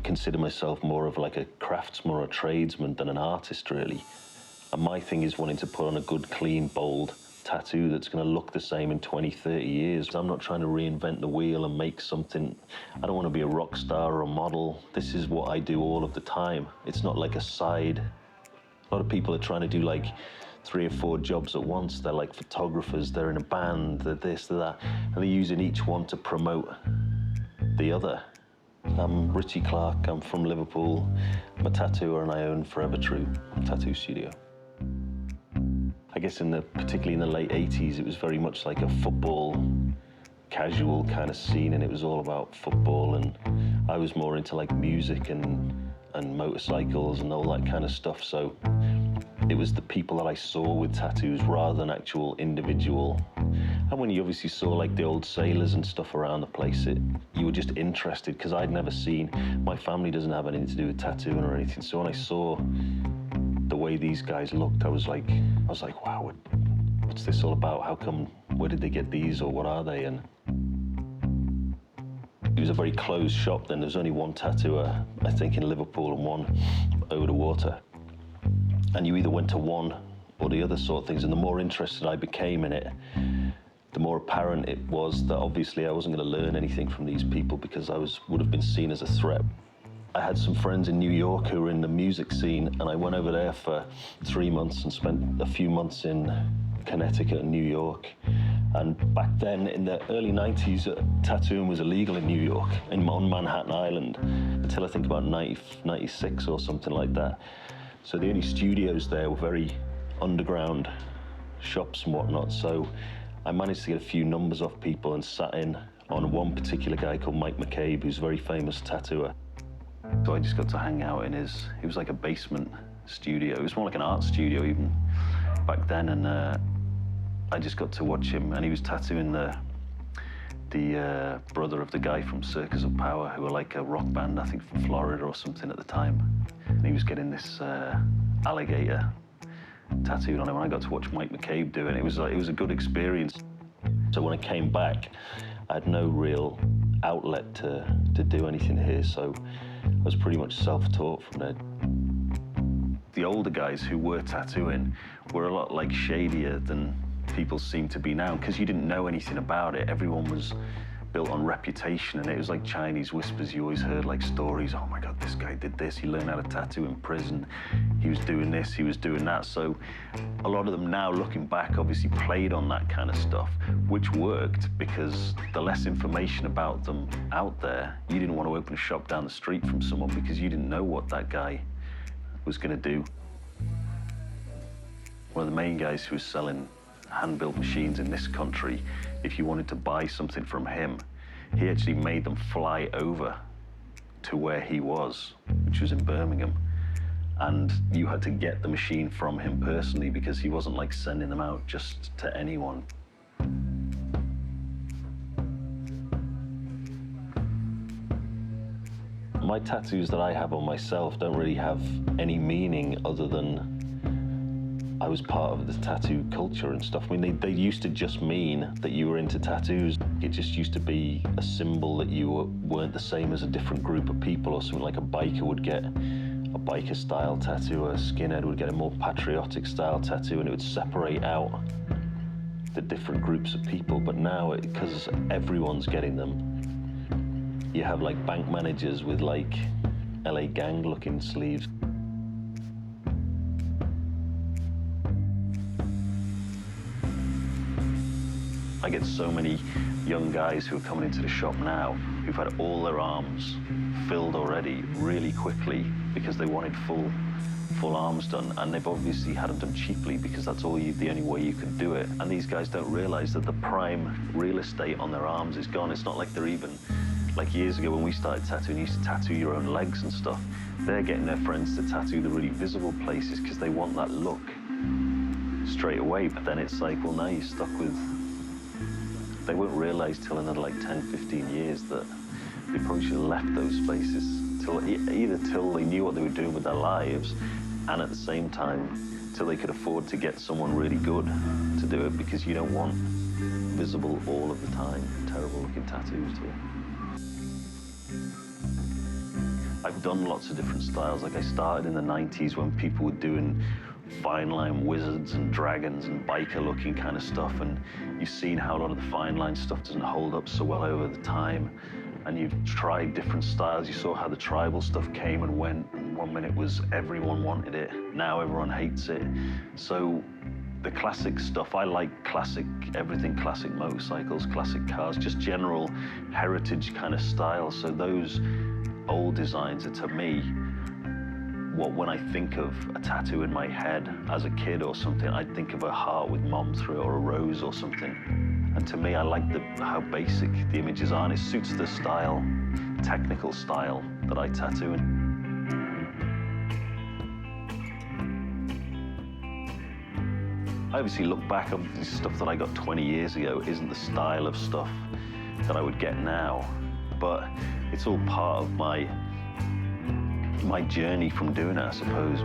consider myself more of like a craftsman or a tradesman than an artist, really. And my thing is wanting to put on a good, clean, bold tattoo that's going to look the same in 20, 30 years. I'm not trying to reinvent the wheel and make something. I don't want to be a rock star or a model. This is what I do all of the time. It's not like a side. A lot of people are trying to do like 3 or 4 jobs at once. They're like photographers, they're in a band, they're this, they're that, and they're using each one to promote the other. I'm Richie Clarke, I'm from Liverpool. I'm a tattooer and I own Forever True tattoo studio. I guess particularly in the late 80s, it was very much like a football, casual kind of scene, and it was all about football, and I was more into like music and motorcycles and all that kind of stuff, so it was the people that I saw with tattoos rather than actual individual. And when you obviously saw like the old sailors and stuff around the place, you were just interested, because I'd never seen, my family doesn't have anything to do with tattooing or anything, so when I saw the way these guys looked, I was like, wow, what's this all about? How come, where did they get these, or what are they? And it was a very closed shop then. There was only one tattooer, I think, in Liverpool and one over the water. And you either went to one or the other sort of things. And the more interested I became in it, the more apparent it was that obviously I wasn't going to learn anything from these people, because I would have been seen as a threat. I had some friends in New York who were in the music scene, and I went over there for 3 months and spent a few months in Connecticut and New York. And back then, in the early 90s, tattooing was illegal in New York, on Manhattan Island, until I think about 96 or something like that. So the only studios there were very underground shops and whatnot. So I managed to get a few numbers off people and sat in on one particular guy called Mike McCabe, who's a very famous tattooer. So I just got to hang out in it was like a basement studio. It was more like an art studio even back then, and I just got to watch him, and he was tattooing the brother of the guy from Circus of Power, who were like a rock band, I think from Florida or something at the time. And he was getting this alligator tattooed on him, and I got to watch Mike McCabe do it. It was a good experience. So when I came back, I had no real outlet to do anything here, so I was pretty much self-taught from there. The older guys who were tattooing were a lot like shadier than people seem to be now, because you didn't know anything about it. Everyone was built on reputation, and it was like Chinese whispers. You always heard like stories, oh my God, this guy did this, he learned how to tattoo in prison, he was doing this, he was doing that. So a lot of them now, looking back, obviously played on that kind of stuff, which worked, because the less information about them out there, you didn't want to open a shop down the street from someone, because you didn't know what that guy was going to do. One of the main guys who was selling hand-built machines in this country, if you wanted to buy something from him, he actually made them fly over to where he was, which was in Birmingham. And you had to get the machine from him personally, because he wasn't like sending them out just to anyone. My tattoos that I have on myself don't really have any meaning other than I was part of the tattoo culture and stuff. I mean, they used to just mean that you were into tattoos. It just used to be a symbol that you weren't the same as a different group of people, or something like a biker would get a biker style tattoo, a skinhead would get a more patriotic style tattoo, and it would separate out the different groups of people. But now, because everyone's getting them, you have like bank managers with like LA Gang looking sleeves. I get so many young guys who are coming into the shop now who've had all their arms filled already really quickly, because they wanted full arms done, and they've obviously had them done cheaply, because that's the only way you can do it. And these guys don't realize that the prime real estate on their arms is gone. It's not like they're even, like years ago when we started tattooing, you used to tattoo your own legs and stuff. They're getting their friends to tattoo the really visible places, because they want that look straight away. But then it's like, well, now you're stuck with, they won't realize till another like 10, 15 years that they probably should have left those spaces either till they knew what they were doing with their lives, and at the same time, till they could afford to get someone really good to do it, because you don't want visible all of the time, terrible looking tattoos, do you? I've done lots of different styles. Like I started in the 90s when people were doing fine line wizards and dragons and biker looking kind of stuff, and you've seen how a lot of the fine line stuff doesn't hold up so well over the time, and you've tried different styles. You saw how the tribal stuff came and went, and one minute was everyone wanted it, now everyone hates it. So the classic stuff, I like classic, everything classic motorcycles, classic cars, just general heritage kind of style. So those old designs are, to me, when I think of a tattoo in my head as a kid or something, I'd think of a heart with mom through it or a rose or something. And to me, I like how basic the images are, and it suits the style, technical style that I tattoo in. I obviously look back on the stuff that I got 20 years ago isn't the style of stuff that I would get now, but it's all part of my journey from doing it, I suppose.